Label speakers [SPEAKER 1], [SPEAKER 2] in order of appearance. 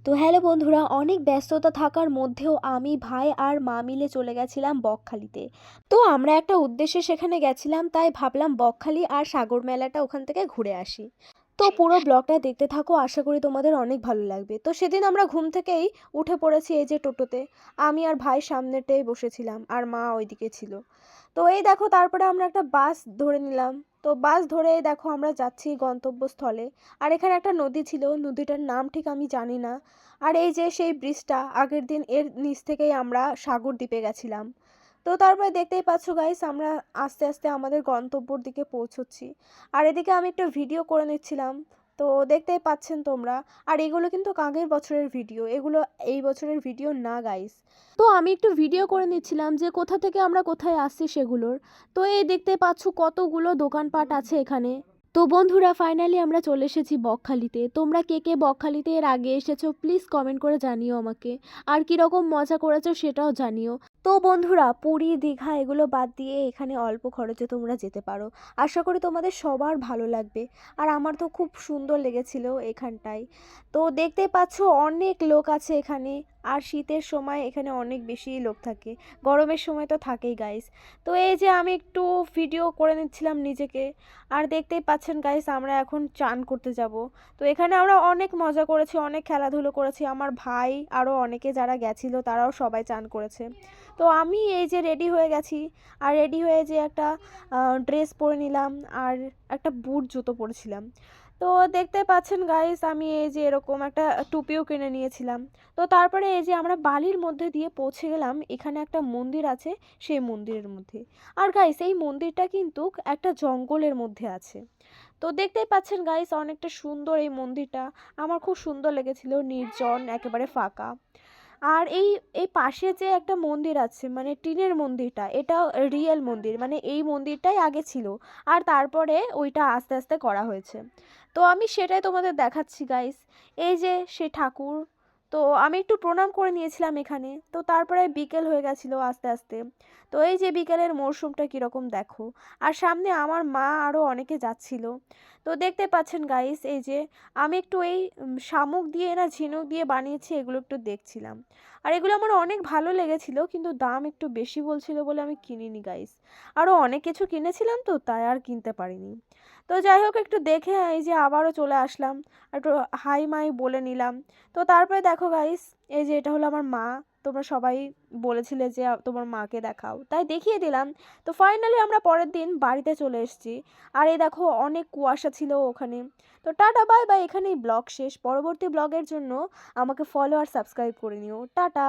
[SPEAKER 1] তো হ্যালো বন্ধুরা, অনেক ব্যস্ততা থাকার মধ্যেও আমি, ভাই আর মা মিলে চলে গেছিলাম বকখালিতে। তো আমরা একটা উদ্দেশ্যে সেখানে গেছিলাম, তাই ভাবলাম বকখালি আর সাগর মেলাটা ওখান থেকে ঘুরে আসি। তো পুরো ব্লগটা দেখতে থাকো, আশা করি তোমাদের অনেক ভালো লাগবে। তো সেদিন আমরা ঘুম থেকেই উঠে পড়েছি এই যে টোটোতে। আমি আর ভাই সামনেটাই বসেছিলাম আর মা ওইদিকে ছিল। তো এই দেখো, তারপরে আমরা একটা বাস ধরে নিলাম। তো বাস ধরে এই দেখো আমরা যাচ্ছি গন্তব্যস্থলে। আর এখানে একটা নদী ছিল, নদীটার নাম ঠিক আমি জানি না। আর এই যে সেই ব্রিজটা, আগের দিন এর নিচ থেকেই আমরা সাগর দ্বীপে গেছিলাম। তো তারপরে দেখতেই পাচ্ছ গাইস, আমরা আস্তে আস্তে আমাদের গন্তব্যর দিকে পৌঁছচ্ছি। আর এদিকে আমি একটা ভিডিও করে নিচ্ছিলাম। তো দেখতেই পাচ্ছেন তোমরা। আর এগুলো কিন্তু আগের বছরের ভিডিও, এগুলো এই বছরের ভিডিও না গাইস। তো আমি একটু ভিডিও করে নিচ্ছিলাম যে কোথা থেকে আমরা কোথায় আসছি সেগুলোর। তো এই দেখতে পাচ্ছ কতগুলো দোকানপাট আছে এখানে। তো বন্ধুরা, ফাইনালি আমরা চলে এসেছি বকখালিতে। তোমরা কে কে বকখালিতে এর আগে এসেছো প্লিজ কমেন্ট করে জানিও আমাকে। আর কীরকম মজা করেছো সেটাও জানিও। তো বন্ধুরা, পুরী দীঘা এগুলো বাদ দিয়ে এখানে অল্প খরচে তোমরা যেতে পারো। আশা করি তোমাদের সবার ভালো লাগবে। আর আমার তো খুব সুন্দর লেগেছিল এখানটায়। তো দেখতে পাচ্ছ অনেক লোক আছে এখানে। আর শীতের সময় এখানে অনেক বেশি লোক থাকে। গরমের সময় তো থাকেই গাইস। তো এই যে আমি একটু ভিডিও করে নিচ্ছিলাম নিজেকে। আর দেখতেই পাচ্ছেন গাইস, আমরা এখন চান করতে যাব। তো এখানে আমরা অনেক মজা করেছি, অনেক খেলাধুলো করেছি। আমার ভাই আরও অনেকে যারা গেছিলো তারাও সবাই চান করেছে। তো আমি এই যে রেডি হয়ে গেছি। আর রেডি হয়ে যে একটা ড্রেস পরে নিলাম। আর একটা বুট জুতো পরেছিলাম। তো দেখতে পাচ্ছেন গাইস, আমি এই যে এরকম একটা টুপিও কিনে নিয়েছিলাম। তো তারপরে এই যে আমরা বালির মধ্যে দিয়ে পৌঁছে গেলাম, এখানে একটা মন্দির আছে, সেই মন্দিরের মধ্যে। আর গাইস, এই মন্দিরটা কিন্তু একটা জঙ্গলের মধ্যে আছে। তো দেখতেই পাচ্ছেন গাইস, অনেকটা সুন্দর এই মন্দিরটা। আমার খুব সুন্দর লেগেছিল, নির্জন একেবারে ফাঁকা। আর এই এই পাশে যে একটা মন্দির আছে, মানে টিনের মন্দিরটা, এটা রিয়েল মন্দির, মানে এই মন্দিরটাই আগে ছিল। আর তারপরে ওইটা আস্তে আস্তে করা হয়েছে। তো আমি সেটাই তোমাদের দেখাচ্ছি গাইস। এই যে সে ঠাকুর। তো আমি একটু প্রণাম করে নিয়েছিলাম এখানে। তো তারপরে বিকেল হয়ে গেছিলো আস্তে আস্তে। তো এই যে বিকেলের মরশুমটা কীরকম দেখো। আর সামনে আমার মা আরও অনেকে যাচ্ছিল। তো দেখতে পাচ্ছেন গাইস, এই যে আমি একটু এই শামুক দিয়ে না ঝিনুক দিয়ে বানিয়েছি, এগুলো একটু দেখছিলাম। আর এগুলো আমার অনেক ভালো লেগেছিল, কিন্তু দাম একটু বেশি বলছিল বলে আমি কিনিনি গাইস। আরও অনেক কিছু কিনেছিলাম, তো তাই আর কিনতে পারিনি। তো যাই হোক, একটু দেখে এই যে আবারও চলে আসলাম। একটু হাই মাই বলে নিলাম। তো তারপরে দেখো গাইস, এই যে এটা হলো আমার মা। তোমরা সবাই বলেছিলে যে তোমার মাকে দেখাও, তাই দেখিয়ে দিলাম। তো ফাইনালি আমরা পরের দিন বাড়িতে চলে এসেছি। আর এই দেখো অনেক কুয়াশা ছিল ওখানে। তো টাটা বাই বাই, এখানেই ব্লগ শেষ। পরবর্তী ব্লগের জন্য আমাকে ফলো আর সাবস্ক্রাইব করে নিও। টাটা।